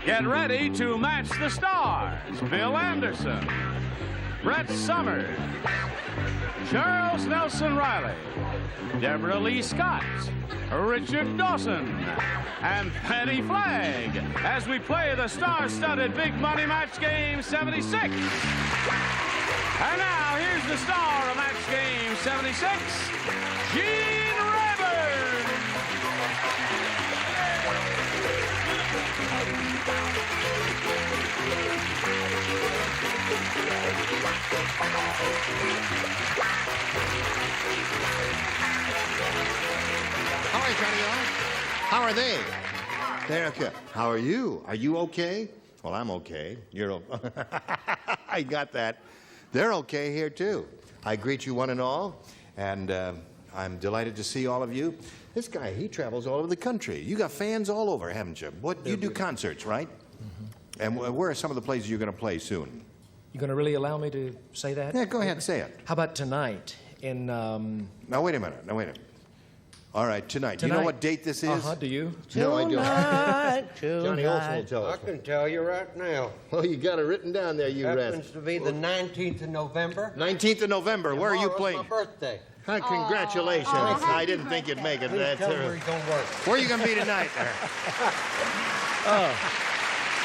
Get ready to match the stars. Bill Anderson, Brett Summers, Charles Nelson Reilly, Debralee Scott, Richard Dawson, and Fannie Flagg as we play the star-studded Big Money Match Game 76. And now, here's the star of Match Game 76, Gene Rayburn. How are you, Johnny? How are they? They're okay. How are you? Are you okay? Well, I'm okay. You're okay. I got that. They're okay here, too. I greet you one and all, and I'm delighted to see all of you. This guy, he travels all over the country. You got fans all over, haven't you? You do concerts, right? Mm-hmm. And where are some of the places you're going to play soon? You going to really allow me to say that? Yeah, go ahead and say it. How about tonight in... Now, wait a minute. All right, tonight. Do you know what date this is? Do you? No, I don't. Johnny Olson will tell us. I can tell you right now. Oh, you got it written down there, you rest. Happens to be the 19th of November. 19th of November. Where are you playing? Tomorrow's my birthday. Hi, congratulations. I didn't think you'd make it. Please tell me where you're going to work. Where are you going to be tonight?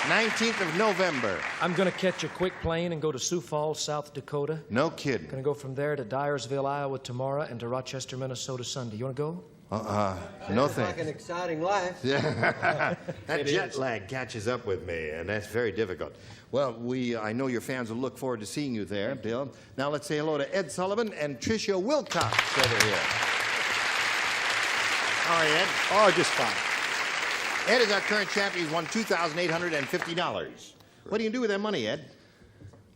19th of November. I'm going to catch a quick plane and go to Sioux Falls, South Dakota. No kidding. Going to go from there to Dyersville, Iowa tomorrow and to Rochester, Minnesota Sunday. You want to go? No Sounds thanks. like an exciting life. Yeah. That jet lag catches up with me, and that's very difficult. Well, I know your fans will look forward to seeing you there, Bill. Now let's say hello to Ed Sullivan and Tricia Wilcox over here. How are you, Ed? Oh, just fine. Ed is our current champion. He's won $2,850. What do you do with that money, Ed?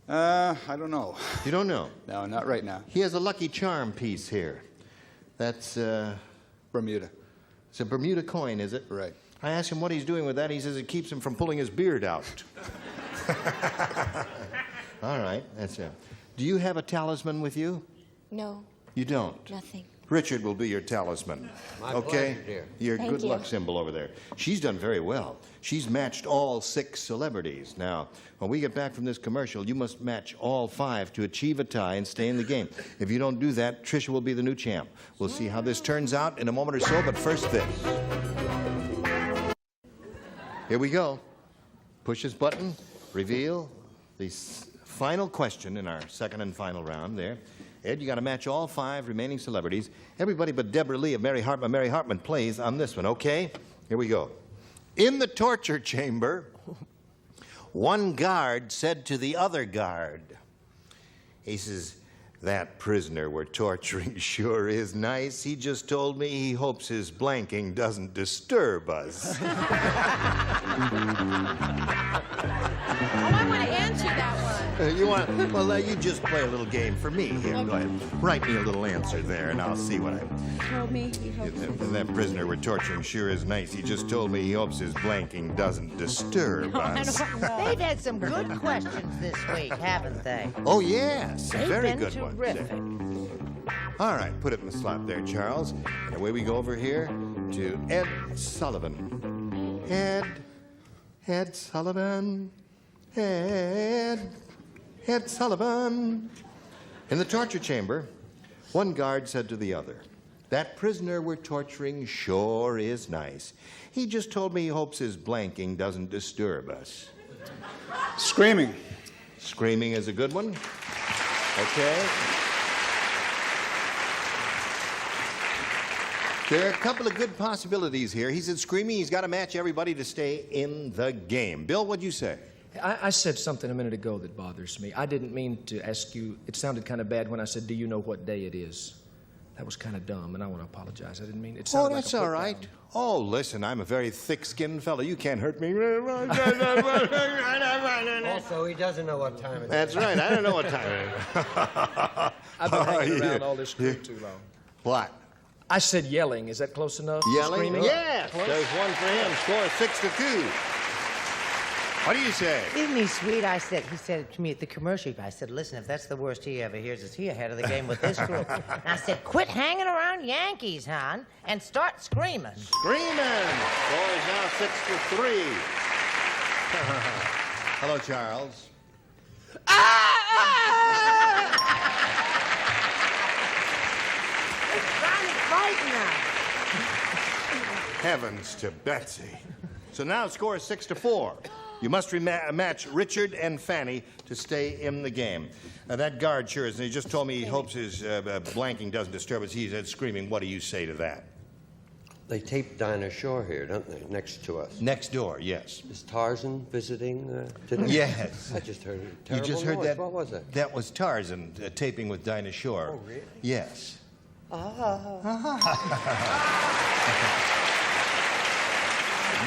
I don't know. You don't know? No, not right now. He has a Lucky Charm piece here. That's, Bermuda. It's a Bermuda coin, is it? Right. I asked him what he's doing with that. He says it keeps him from pulling his beard out. All right, that's it. Do you have a talisman with you? No, You don't? nothing. Richard will be your talisman. My okay? pleasure, dear. Your Thank good you. luck symbol over there. She's done very well. She's matched all 6 celebrities. Now, when we get back from this commercial, you must match all 5 to achieve a tie and stay in the game. If you don't do that, Tricia will be the new champ. We'll see how this turns out in a moment or so, but first this. Here we go. Push this button, reveal the final question in our second and final round there. Ed, you got to match all 5 remaining celebrities. Everybody but Debralee of Mary Hartman plays on this one, okay? Here we go. In the torture chamber, one guard said to the other guard, he says, "That prisoner we're torturing sure is nice. He just told me he hopes his blanking doesn't disturb us." Oh, I want to answer that one. You want? Well, you just play a little game for me. Here, go ahead. Write me a little answer there, and I'll see what I. Told me he hopes. That prisoner we're torturing sure is nice. He just told me he hopes his blanking doesn't disturb us. They've had some good questions this week, haven't they? Oh yes, They've very been good terrific. one. All right, put it in the slot there, Charles. And away we go over here to Ed Sullivan. Ed Sullivan. Ed Sullivan. In the torture chamber, one guard said to the other, "That prisoner we're torturing sure is nice. He just told me he hopes his blanking doesn't disturb us." Screaming. Screaming is a good one. Okay. There are a couple of good possibilities here. He said screaming, he's got to match everybody to stay in the game. Bill, what'd you say? I said something a minute ago that bothers me. I didn't mean to ask you. It sounded kind of bad when I said, "Do you know what day it is?" That was kind of dumb, and I want to apologize. I didn't mean it. Oh, Sounded that's like a all put right. down. Oh, listen, I'm a very thick-skinned fellow. You can't hurt me. Also, he doesn't know what time it is. That's right. I don't know what time it is. I've been hanging yeah. around all this crew too long. What? I said yelling. Is that close enough? Yelling? Screaming? Yes. There's one for him. Score 6-2. What do you say? Isn't he sweet? He said to me at the commercial, I said, "Listen, if that's the worst he ever hears, is he ahead of the game with this group?" And I said, "Quit hanging around Yankees, hon, and start screaming." Screaming. Score is now 6-3. Hello, Charles. Ronnie's fighting now. Heavens to Betsy. So now the score is 6-4. You must match Richard and Fannie to stay in the game. Now, that guard sure is, and he just told me he hopes his blanking doesn't disturb us. He's screaming. What do you say to that? They taped Dinah Shore here, don't they? Next to us. Next door, yes. Is Tarzan visiting today? Yes. I just heard a You terrible just heard noise. that? What was it? That was Tarzan taping with Dinah Shore. Oh, really? Yes.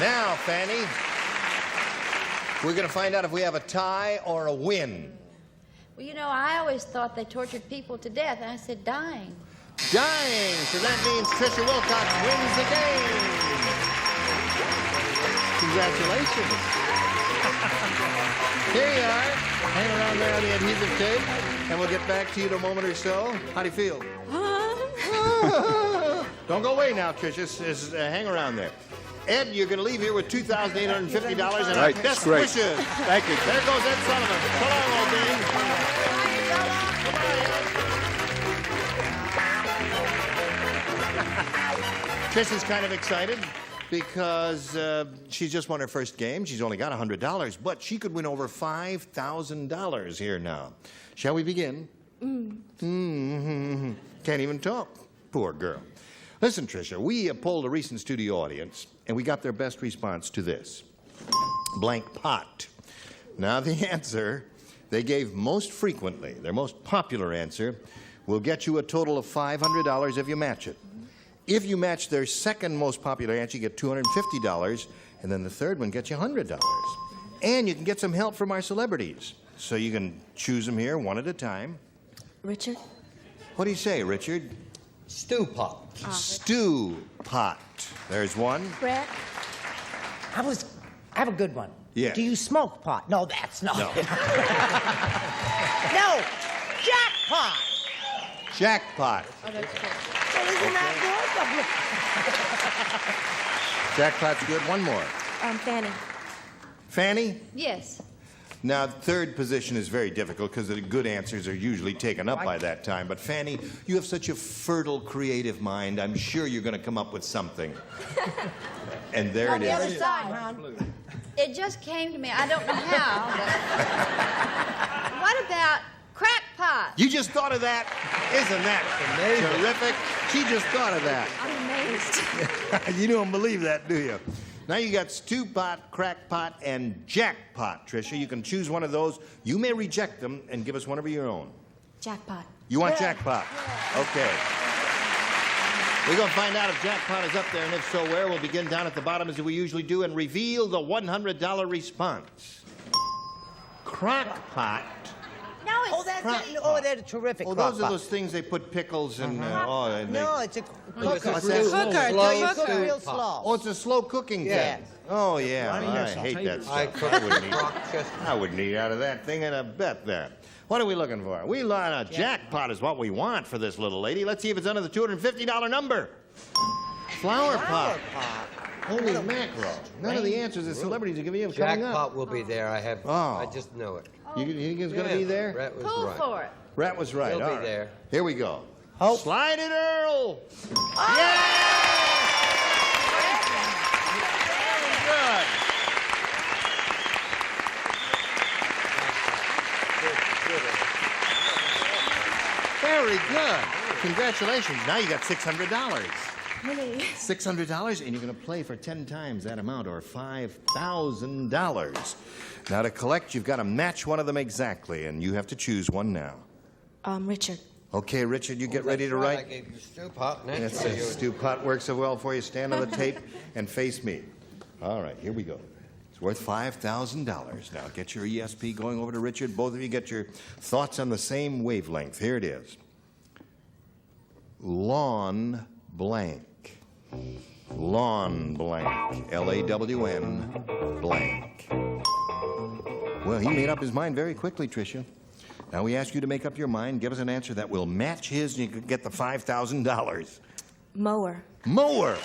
Now, Fannie, we're going to find out if we have a tie or a win. Well, you know, I always thought they tortured people to death, and I said dying. Dying, so that means Trisha Wilcox wins the game. Congratulations. Here you are. Hang around there on the adhesive tape, and we'll get back to you in a moment or so. How do you feel? Don't go away now, Trisha. Hang around there. Ed, you're going to leave here with $2,850 and our Right, best great. wishes. Thank you. There goes Ed Sullivan. So long, old bean. Trisha's kind of excited because she's just won her first game. She's only got $100, but she could win over $5,000 here now. Shall we begin? Can't even talk. Poor girl. Listen, Tricia, we polled a recent studio audience, and we got their best response to this. Blank pot. Now, the answer they gave most frequently, their most popular answer, will get you a total of $500 if you match it. If you match their second most popular answer, you get $250, and then the third one gets you $100. And you can get some help from our celebrities. So you can choose them here one at a time. Richard? What do you say, Richard? Stew pot. Stew pot. There's one. Brett? I have a good one. Yes. Do you smoke pot? No, that's not No. it. No, jackpot. Jackpot. Well, isn't that good? Jackpot's good. One more. Fannie. Fannie? Yes. Now, third position is very difficult because the good answers are usually taken up by that time. But Fannie, you have such a fertile, creative mind. I'm sure you're going to come up with something. And there On it the other is. side. It just came to me. I don't know how. But what about crackpot? You just thought of that? Isn't that terrific? She just thought of that. I'm amazed. You don't believe that, do you? Now you got stew pot, crack pot, and jackpot, Tricia. You can choose one of those. You may reject them and give us one of your own. Jackpot. You want jackpot? Okay. We're going to find out if jackpot is up there, and if so, where. We'll begin down at the bottom as we usually do and reveal the $100 response. Crackpot. No, it's They're terrific. Oh, those are those things they put pickles and, No, it's a What's cooker. that? So you cook stew real pot. slow. Oh, it's a slow cooking Yeah. thing. Oh, yeah. Ronnie, I there's some hate that tables. stuff. I cook rock chestnut. I wouldn't eat out of that thing, and I bet that. What are we looking for? We learn a jackpot is what we want for this little lady. Let's see if it's under the $250 number. Flower pot. Holy mackerel. None of the answers the celebrities are giving you are coming up. Jackpot will be there. I just know it. You think it's going to be there? Brett was pull right. for it. Rat was right. He'll All be right. there. Here we go. Hope. Slide it, Earl. Yeah! Very good. Very good. Congratulations. Now you got $600. Really? $600, and you're going to play for 10 times that amount, or $5,000. Now, to collect, you've got to match one of them exactly, and you have to choose one now. Richard. Okay, Richard, you get ready to That's right. I write. gave you stew pot. That's it. Stew pot works so well for you. Stand on the tape and face me. All right, here we go. It's worth $5,000. Now, get your ESP going over to Richard. Both of you get your thoughts on the same wavelength. Here it is. Lawn blank. Lawn blank. L-A-W-N blank. Well, he made up his mind very quickly, Tricia. Now we ask you to make up your mind, give us an answer that will match his, and you can get the $5,000. Mower. Mower.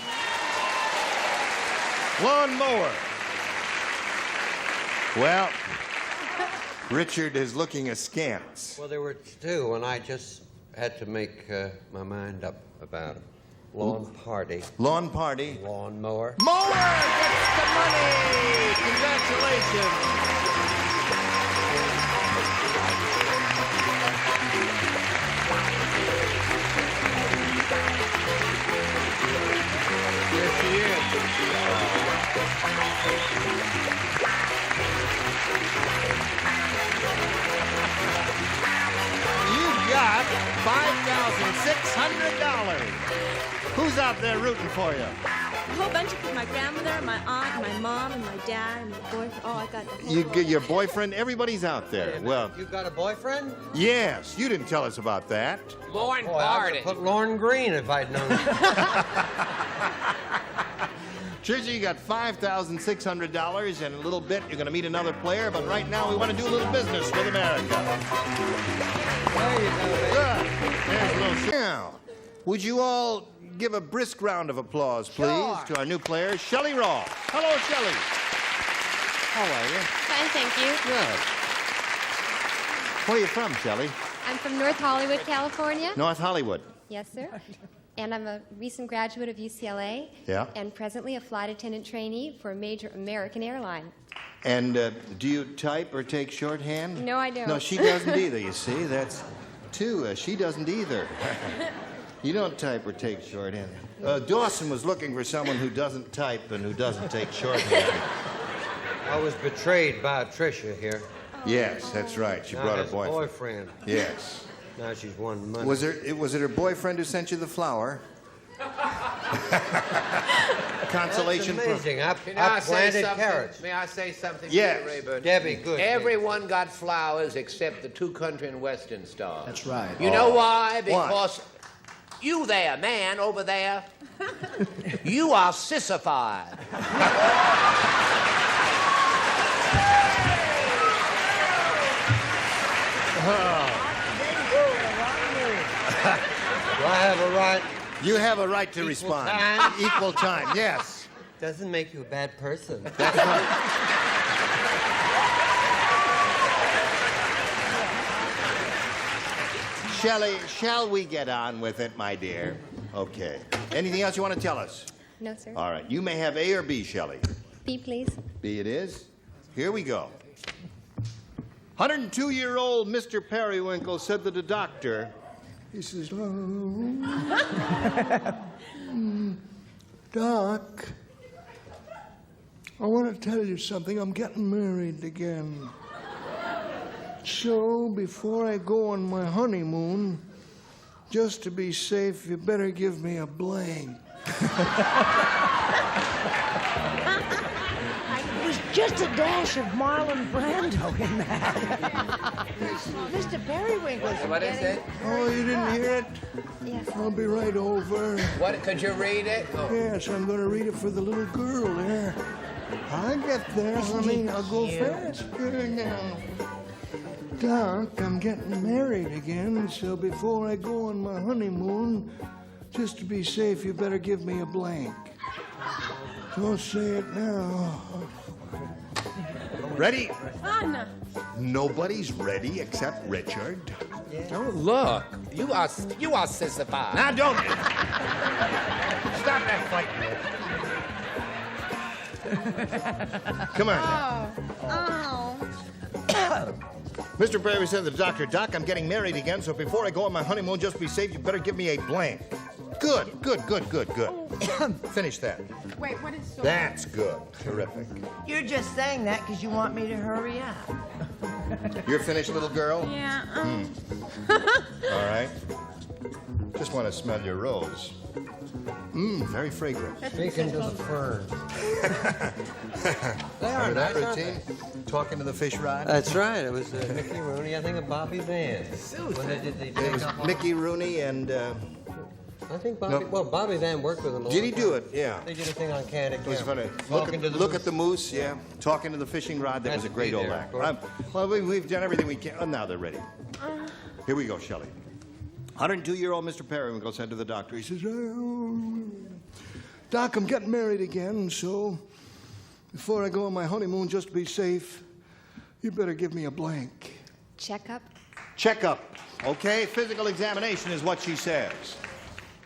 Lawn mower. Well, Richard is looking askance. Well, there were two, and I just had to make my mind up about them. Lawn party. Lawn party. Lawn mower. Mower gets the money! Congratulations! Here she is. You got $5,600. Who's out there rooting for you? A whole bunch of people. My grandmother, my aunt, my mom, and my dad, and my boyfriend. Oh, I got the whole You world. get your boyfriend? Everybody's out there. Well, You got a boyfriend? yes. You didn't tell us about that. Lawn Boy, I party. would put Lorne Green if I'd known. Trisha, you got $5,600. In a little bit, you're going to meet another player. But right now, we want to do a little business with America. There you go, baby. Good. There's a little now. Would you all give a brisk round of applause, please, to our new player, Shelley Ross. Hello, Shelley. How are you? Fine, thank you. Good. Where are you from, Shelley? I'm from North Hollywood, California. North Hollywood. Yes, sir. And I'm a recent graduate of UCLA. Yeah. And presently a flight attendant trainee for a major American airline. And do you type or take shorthand? No, I don't. No, she doesn't either, you see. That's two. She doesn't either. You don't type or take shorthand. Dawson was looking for someone who doesn't type and who doesn't take shorthand. I was betrayed by Tricia here. Yes, that's right. She Now brought her has a boyfriend. boyfriend. Yes. Now she's won money. Was it her boyfriend who sent you the flower? Consolation That's amazing. I May I say planted something? carrots. May I say something? Yes. To you, Rayburn? Debbie, good. Everyone got flowers except the two country and western stars. That's right. You know why? Why? Because you there, man, over there, you are sissified. Do I have a right? You have a right to respond. time? Equal time, yes. Doesn't make you a bad person. That's right. Shelley, shall we get on with it, my dear? Okay. Anything else you want to tell us? No, sir. All right. You may have A or B, Shelley. B, please. B it is. Here we go. 102-year-old Mr. Periwinkle said to the doctor, he says, Doc, I want to tell you something. I'm getting married again. So before I go on my honeymoon, just to be safe, you better give me a blank. It was just a dash of Marlon Brando in that. Mr. Periwinkle's What is it? Oh, you didn't hear it? Yes. I'll be right over. What? Could you read it? Oh. Yes, I'm going to read it for the little girl there. I'll get there, honey. I'll go faster now. Doc, I'm getting married again, so before I go on my honeymoon, just to be safe, you better give me a blank. Don't say it now. Ready? Anna. Nobody's ready except Richard. Oh, look. You are sissified. Now, don't. Stop that fighting. Come on. Oh. Mr. Perry said to the doctor, Doc, I'm getting married again, so before I go on my honeymoon, just be safe, you better give me a blank. Good. Finish that. Wait, what is so? That's good. Terrific. You're just saying that because you want me to hurry up. You're finished, little girl? Yeah. All right. Just want to smell your rose. Very fragrant. Speaking to the ferns. They are Remember that nice, aren't routine? Talking to the fish rod? That's right. It was Mickey Rooney, I think, of Bobby Van. When they did the It was Mickey Rooney and... I think Bobby. No. Well, Bobby Van worked with him. A Did he long do time. it? Yeah. They did a thing on Canada. It was funny. Look Look at the moose, yeah. Talking to the fishing rod. That Has was a to great be old there, act. of course. Well, we've done everything we can. Oh, now they're ready. Here we go, Shelley. 102-year-old Mr. Periwinkle said to the doctor, he says, Doc, I'm getting married again, so before I go on my honeymoon, just to be safe, You better give me a blank. Checkup. Checkup. Okay, physical examination is what she says.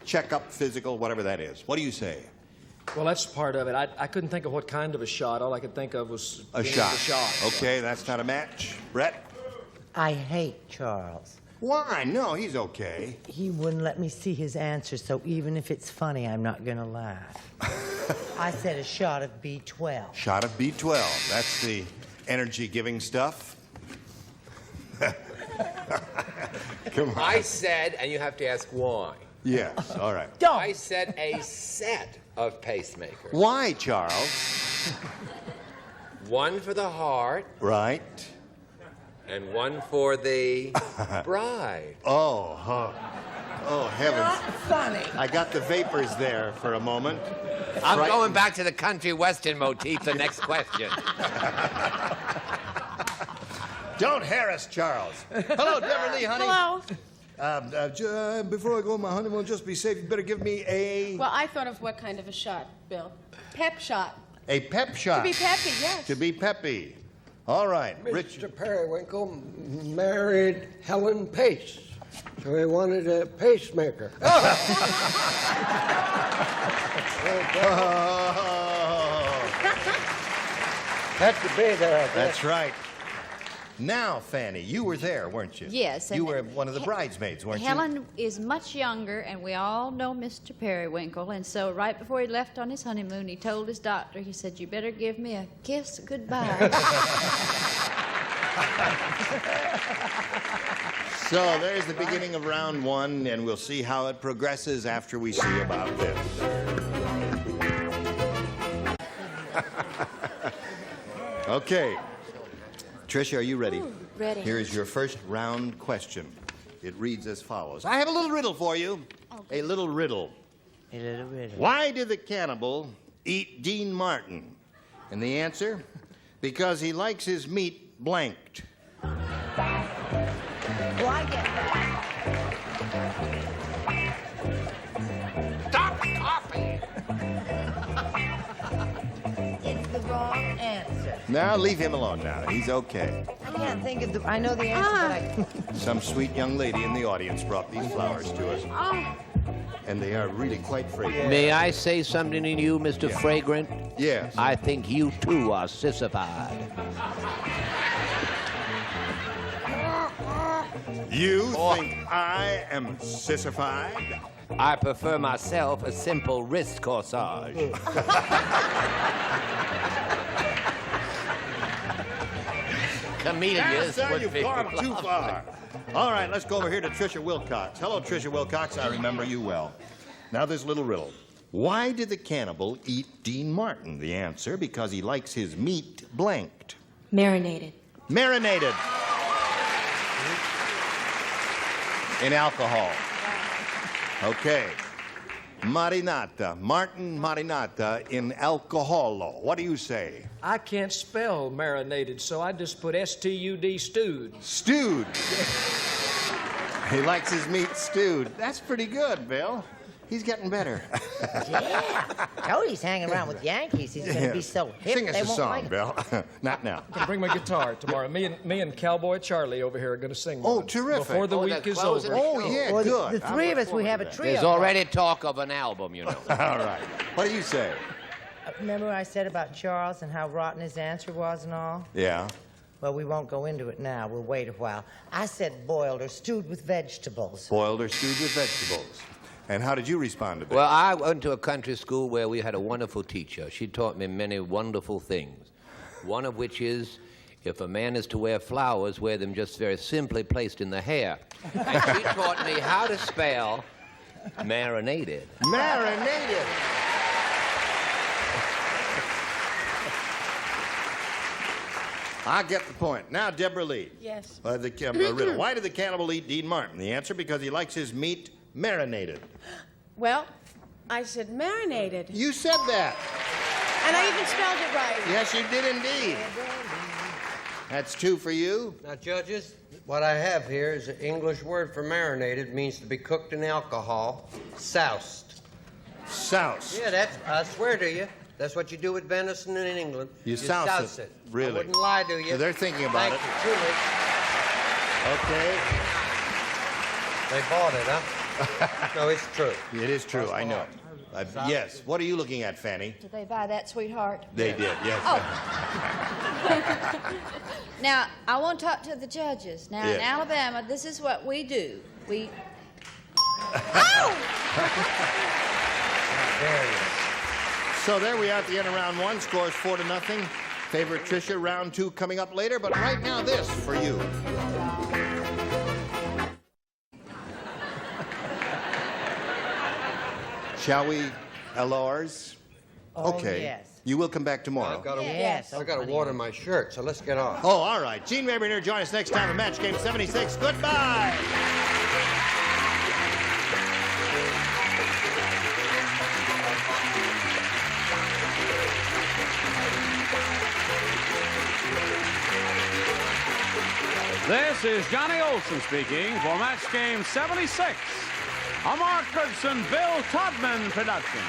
Checkup, physical, whatever that is. What do you say? Well, that's part of it. I couldn't think of what kind of a shot. All I could think of was A being shot. the shot. Okay, that's not a match. Brett? I hate Charles. Why? No, he's okay. He wouldn't let me see his answer, so even if it's funny, I'm not going to laugh. I said a shot of B12. Shot of B12. That's the energy-giving stuff. Come on. I said, and you have to ask why. Yes, all right. I said a set of pacemakers. Why, Charles? One for the heart Right. and one for the bride. Oh, heavens. Not funny. I got the vapors there for a moment. I'm Frightened. going back to the country western motif, the next question. Don't harass Charles. Hello, Debralee, honey. Hello. Before I go on my honeymoon, just be safe. You better give me a... Well, I thought of what kind of a shot, Bill. Pep shot. A pep shot. To be peppy, yes. To be peppy. All right. Mr. Periwinkle married Helen Pace, so he wanted a pacemaker. Had to be there, I guess. That's right. Now, Fannie, you were there, weren't you? Yes. You were one of the bridesmaids, weren't you? Helen is much younger, and we all know Mr. Periwinkle. And so right before he left on his honeymoon, he told his doctor, he said, "You better give me a kiss goodbye." So there's the beginning of round one, and we'll see how it progresses after we see about this. Okay. Tricia, are you ready? Ooh, ready. Here is your first round question. It reads as follows. I have a little riddle for you. Okay. A little riddle. A little riddle. Why did the cannibal eat Dean Martin? And the answer? Because he likes his meat blanked. Well, I get that. Stop coughing! It's the wrong answer. Now, leave him alone now. He's okay. I can't think of the... I know the answer, but Some sweet young lady in the audience brought these flowers to us. And they are really quite fragrant. May I say something to you, Mr. Yeah. Fragrant? Yes. I think you too are sissified. You think I am sissified? I prefer myself a simple wrist corsage. Camellias Sir, would you've be gone too lovely. far. All right, let's go over here to Tricia Wilcox. Hello, Tricia Wilcox. I remember you well. Now, this little riddle. Why did the cannibal eat Dean Martin? The answer, because he likes his meat blanked. Marinated. Marinated. In alcohol. Okay. Marinata. Martin marinata in alcoholo. What do you say? I can't spell marinated, so I just put S-T-U-D, stewed. Stewed. He likes his meat stewed. That's pretty good, Bill. He's getting better. yeah. Cody's hanging around with Yankees. He's going to be so hip. Sing us they a won't song, like it. Bill. Not now. I can bring my guitar tomorrow. Me and Cowboy Charlie over here are going to sing Oh, one terrific. before the Oh, week they're is closing over. the Oh, show. yeah, Well, good. the three of us, we have a trio. There's already talk of an album, you know. All right. What do you say? Remember I said about Charles and how rotten his answer was and all? Yeah. Well, we won't go into it now. We'll wait a while. I said boiled or stewed with vegetables. Boiled or stewed with vegetables. And how did you respond to that? Well, I went to a country school where we had a wonderful teacher. She taught me many wonderful things. One of which is, if a man is to wear flowers, wear them just very simply placed in the hair. And she taught me how to spell marinated. Marinated. I get the point. Now, Debralee. Yes. The riddle. Why did the cannibal eat Dean Martin? The answer, because he likes his meat marinated. Well, I said marinated. You said that. And I even spelled it right. Yes, you did indeed. That's two for you. Now, judges, what I have here is an English word for marinated. Means to be cooked in alcohol. Soused. Soused. Yeah, I swear to you, That's what you do with venison in England. You souse it. Really? I wouldn't lie to you. So they're thinking about Thank it. you, truly. Okay. They bought it, huh? No, it's true. It is true, I know. Yes. What are you looking at, Fannie? Did they buy that, sweetheart? They did, yes. Oh. Now, I want to talk to the judges. Now, in Yes. Alabama, this is what we do. We... So there we are at the end of round one. Scores 4-0. Favorite Tricia. Round two coming up later. But right now, this for you. Shall we, LRs? Oh, Okay. yes. You will come back tomorrow. I've got to, Yes. I've got to water my shirt, so let's get off. Oh, all right. Gene Rayburn, join us next time for Match Game 76. Goodbye. This is Johnny Olson speaking for Match Game 76, a Mark Goodson, Bill Todman production.